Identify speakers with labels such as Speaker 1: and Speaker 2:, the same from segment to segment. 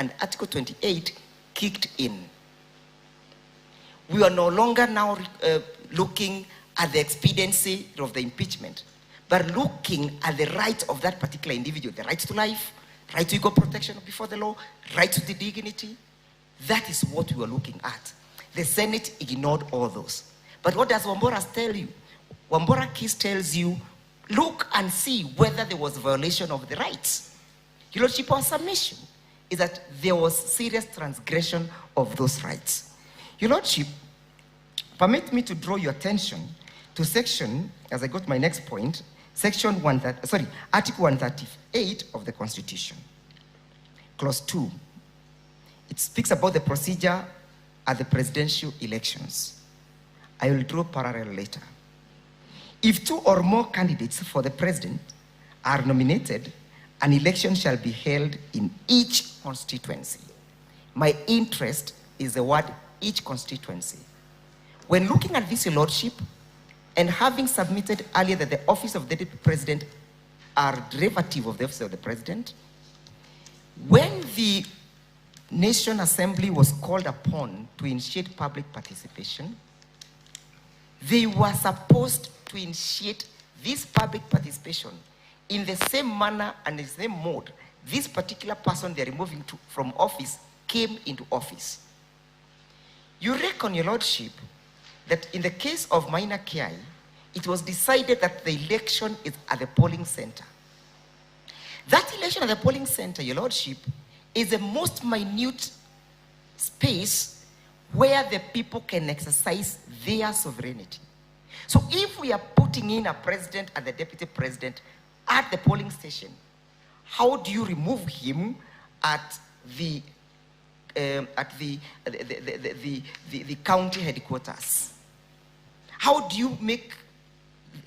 Speaker 1: and Article 28 kicked in. We are no longer now looking at the expediency of the impeachment, but looking at the rights of that particular individual, the right to life, right to equal protection before the law, right to the dignity. That is what we are looking at. The Senate ignored all those. But what does Wambora tell you? Wambora case tells you, look and see whether there was a violation of the rights. Your Lordship, our submission is that there was serious transgression of those rights. Your Lordship, permit me to draw your attention to section, as I go to my next point, Article 138 of the Constitution. Clause 2. It speaks about the procedure at the presidential elections. I will draw parallel later. If two or more candidates for the president are nominated, an election shall be held in each constituency. My interest is the word each constituency. When looking at this, Your Lordship, and having submitted earlier that the office of the deputy president are derivative of the office of the president, when the Nation Assembly was called upon to initiate public participation, they were supposed to initiate this public participation in the same manner and the same mode this particular person they're removing from office came into office. You reckon, Your Lordship, that in the case of Maina Kiai, it was decided that the election is at the polling center. That election at the polling center, Your Lordship, is the most minute space where the people can exercise their sovereignty. So if we are putting in a president and the deputy president at the polling station, how do you remove him at the county headquarters? How do you make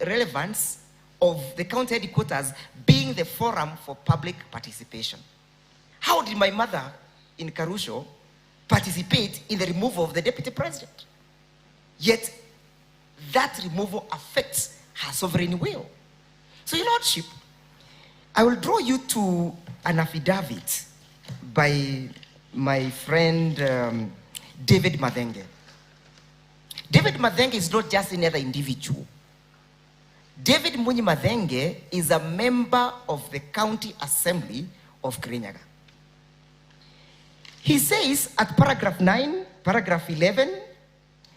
Speaker 1: relevance of the county headquarters being the forum for public participation? How did my mother in Karusho participate in the removal of the deputy president? Yet that removal affects her sovereign will. So, Your Lordship, I will draw you to an affidavit by my friend David Madenge. David Madenge is not just another individual. David Munyi Madenge is a member of the County Assembly of Kirinyaga. He says at paragraph 9, paragraph 11,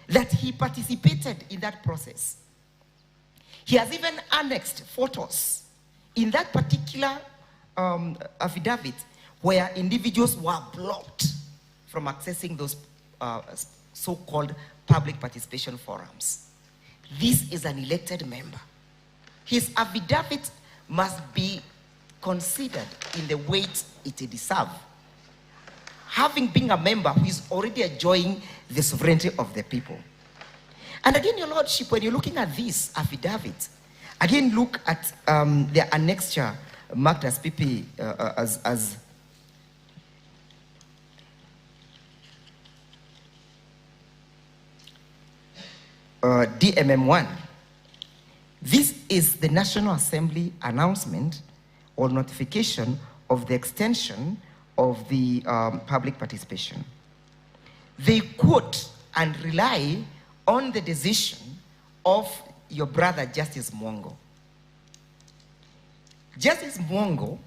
Speaker 1: that he participated in that process. He has even annexed photos in that particular affidavit where individuals were blocked from accessing those so-called public participation forums. This is an elected member. His affidavit must be considered in the weight it deserves, having been a member who is already enjoying the sovereignty of the people. And again, Your Lordship, when you're looking at this affidavit, again look at the annexure marked as PP, as DMM1. This is the National Assembly announcement or notification of the extension of the public participation. They quote and rely on the decision of your brother, Justice Mwongo. Justice Mwongo,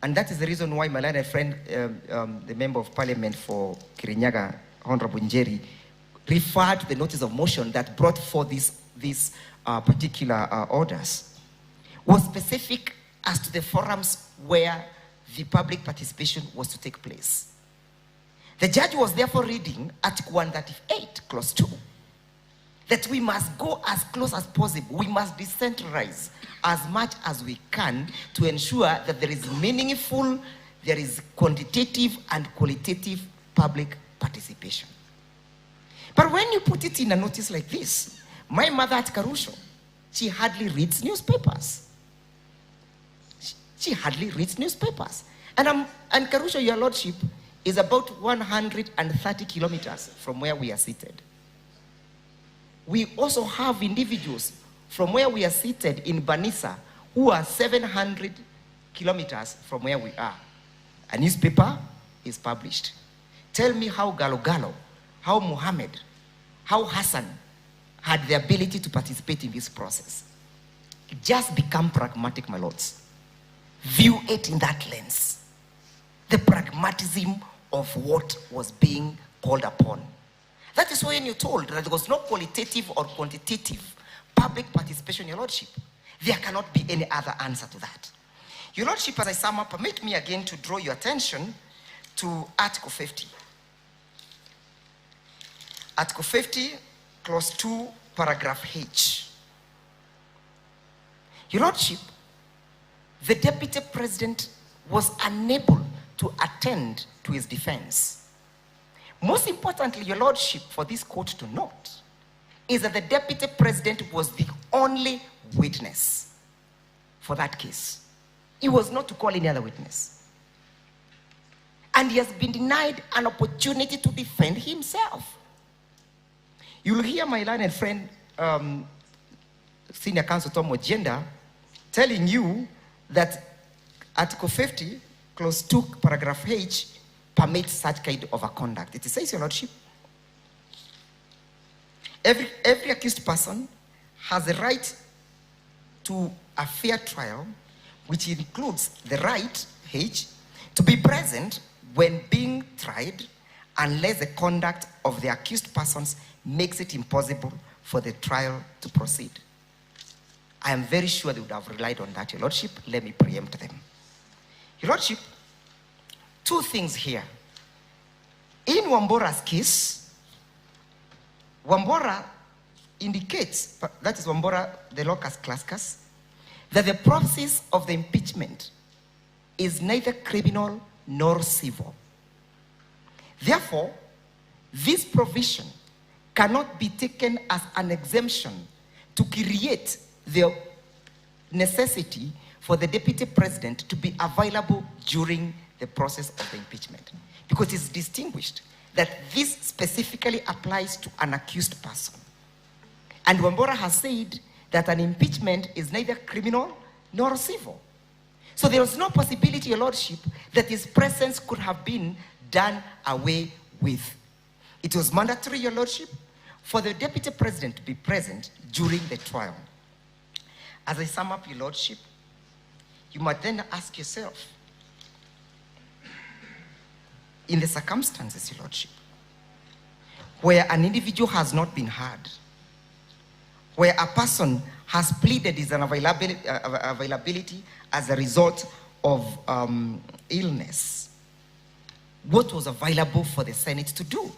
Speaker 1: and that is the reason why my learned friend, the Member of Parliament for Kirinyaga, Honorable Njeri, referred to the notice of motion that brought forth these particular orders, was specific as to the forums where the public participation was to take place. The judge was therefore reading Article 138, Clause 2, that we must go as close as possible. We must decentralize as much as we can to ensure that there is meaningful, there is quantitative and qualitative public participation. But when you put it in a notice like this, my mother at Karusho, she hardly reads newspapers. She hardly reads newspapers. And Karusho, Your Lordship, is about 130 kilometers from where we are seated. We also have individuals from where we are seated in Banisa who are 700 kilometers from where we are. A newspaper is published. Tell me how Gallo, how Muhammad, how Hassan had the ability to participate in this process. Just become pragmatic, my lords. View it in that lens. The pragmatism of what was being called upon. That is when you're told that there was no qualitative or quantitative public participation, Your Lordship. There cannot be any other answer to that. Your Lordship, as I sum up, permit me again to draw your attention to Article 50. Article 50, Clause 2, Paragraph H. Your Lordship, the Deputy President was unable to attend to his defense. Most importantly, Your Lordship, for this court to note, is that the Deputy President was the only witness for that case. He was not to call any other witness. And he has been denied an opportunity to defend himself. You will hear my learned friend, Senior Counsel Tom Ojenda, telling you that Article 50, Clause 2, Paragraph H, permits such kind of a conduct. It says, Your Lordship, every accused person has a right to a fair trial, which includes the right, H, to be present when being tried, unless the conduct of the accused persons makes it impossible for the trial to proceed. I am very sure they would have relied on that, Your Lordship. Let me preempt them. Your Lordship, two things here. In Wambora's case, Wambora indicates, that is Wambora, the locus classicus, that the process of the impeachment is neither criminal nor civil. Therefore, this provision cannot be taken as an exemption to create the necessity for the Deputy President to be available during the process of the impeachment. Because it's distinguished that this specifically applies to an accused person. And Wambora has said that an impeachment is neither criminal nor civil. So there was no possibility, Your Lordship, that his presence could have been done away with. It was mandatory, Your Lordship, for the Deputy President to be present during the trial. As I sum up, Your Lordship, you might then ask yourself, in the circumstances, Your Lordship, where an individual has not been heard, where a person has pleaded his unavailability as a result of illness, what was available for the Senate to do?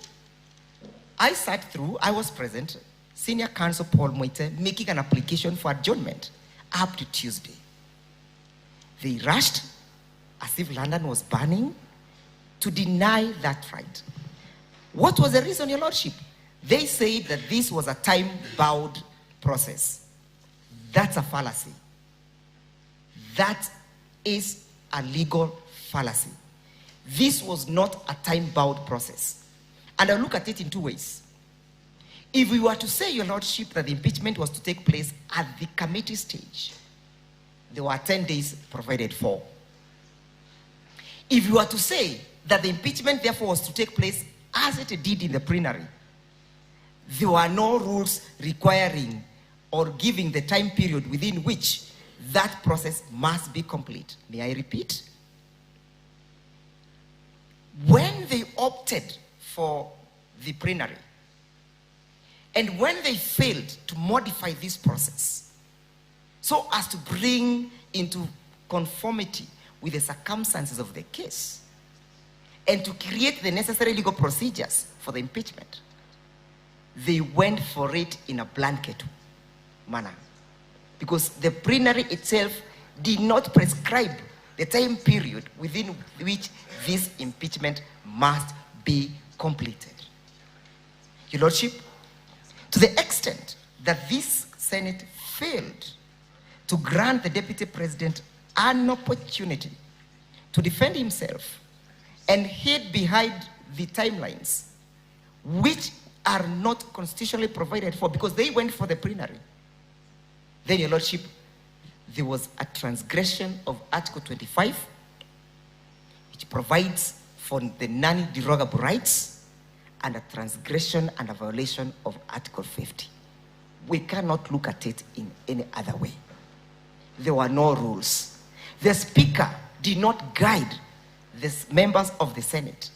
Speaker 1: I sat through, I was present, Senior Counsel Paul Moite making an application for adjournment up to Tuesday. They rushed as if London was burning to deny that right. What was the reason, Your Lordship? They said that this was a time-bound process. That's a fallacy. That is a legal fallacy. This was not a time-bound process. And I'll look at it in two ways. If we were to say, Your Lordship, that the impeachment was to take place at the committee stage, there were 10 days provided for. If you were to say that the impeachment, therefore, was to take place as it did in the plenary, there were no rules requiring or giving the time period within which that process must be complete. May I repeat? When they opted for the plenary, and when they failed to modify this process so as to bring into conformity with the circumstances of the case and to create the necessary legal procedures for the impeachment, they went for it in a blanket manner. Because the plenary itself did not prescribe the time period within which this impeachment must be completed. Your Lordship, to the extent that this Senate failed to grant the Deputy President an opportunity to defend himself and hid behind the timelines, which are not constitutionally provided for because they went for the plenary, then, Your Lordship, there was a transgression of Article 25, which provides for the non-derogable rights and a transgression and a violation of Article 50. We cannot look at it in any other way. There were no rules. The Speaker did not guide the members of the Senate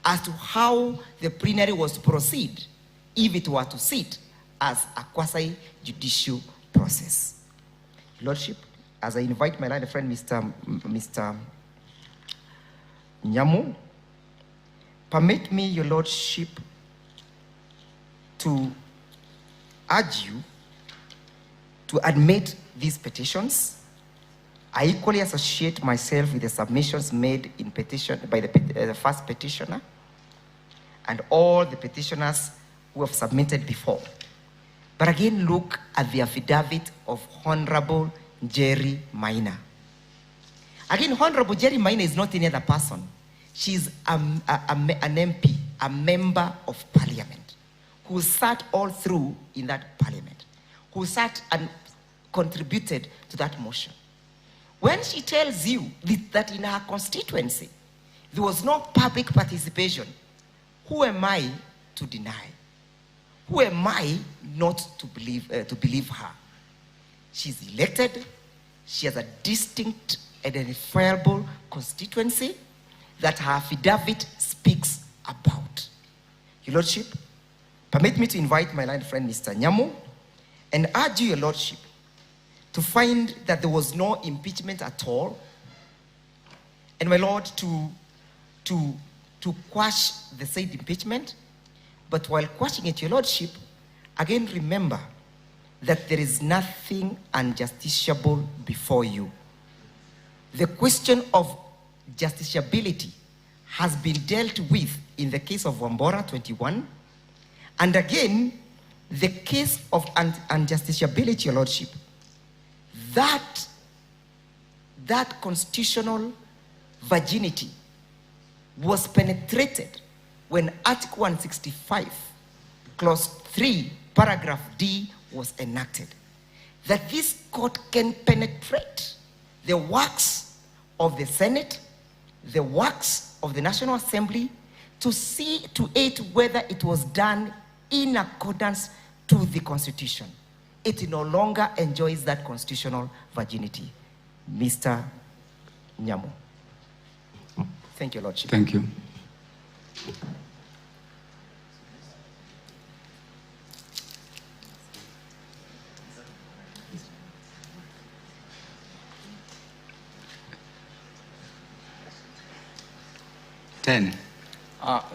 Speaker 1: as to how the plenary was to proceed if it were to sit as a quasi-judicial process. Lordship, as I invite my learned friend, Mr. Nyamu, permit me, Your Lordship, to urge you to admit these petitions. I equally associate myself with the submissions made in petition by the first petitioner and all the petitioners who have submitted before. But again, look at the affidavit of Honorable Jerry Maina. Again, Honorable Jerry Maina is not any other person. She's an MP, a member of parliament, who sat all through in that parliament, who sat and contributed to that motion. When she tells you that in her constituency there was no public participation, who am I to deny? Who am I not to believe her? She's elected. She has a distinct, identifiable constituency that her affidavit speaks about. Your Lordship, permit me to invite my learned friend, Mr. Nyamu, and urge you, Your Lordship, to find that there was no impeachment at all, and my Lord, to quash the said impeachment. But while quashing it, Your Lordship, again remember that there is nothing unjusticiable before you. The question of justiciability has been dealt with in the case of Wambora 21, and again, the case of unjusticiability, Your Lordship, that constitutional virginity was penetrated when Article 165, Clause 3, Paragraph D was enacted. That this court can penetrate the works of the Senate, the works of the National Assembly, to see to it whether it was done in accordance to the Constitution. It no longer enjoys that constitutional virginity. Mr. Nyamu. Thank you, Lordship.
Speaker 2: Thank you.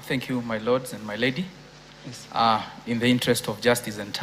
Speaker 3: Thank you, my lords and my lady. In the interest of justice and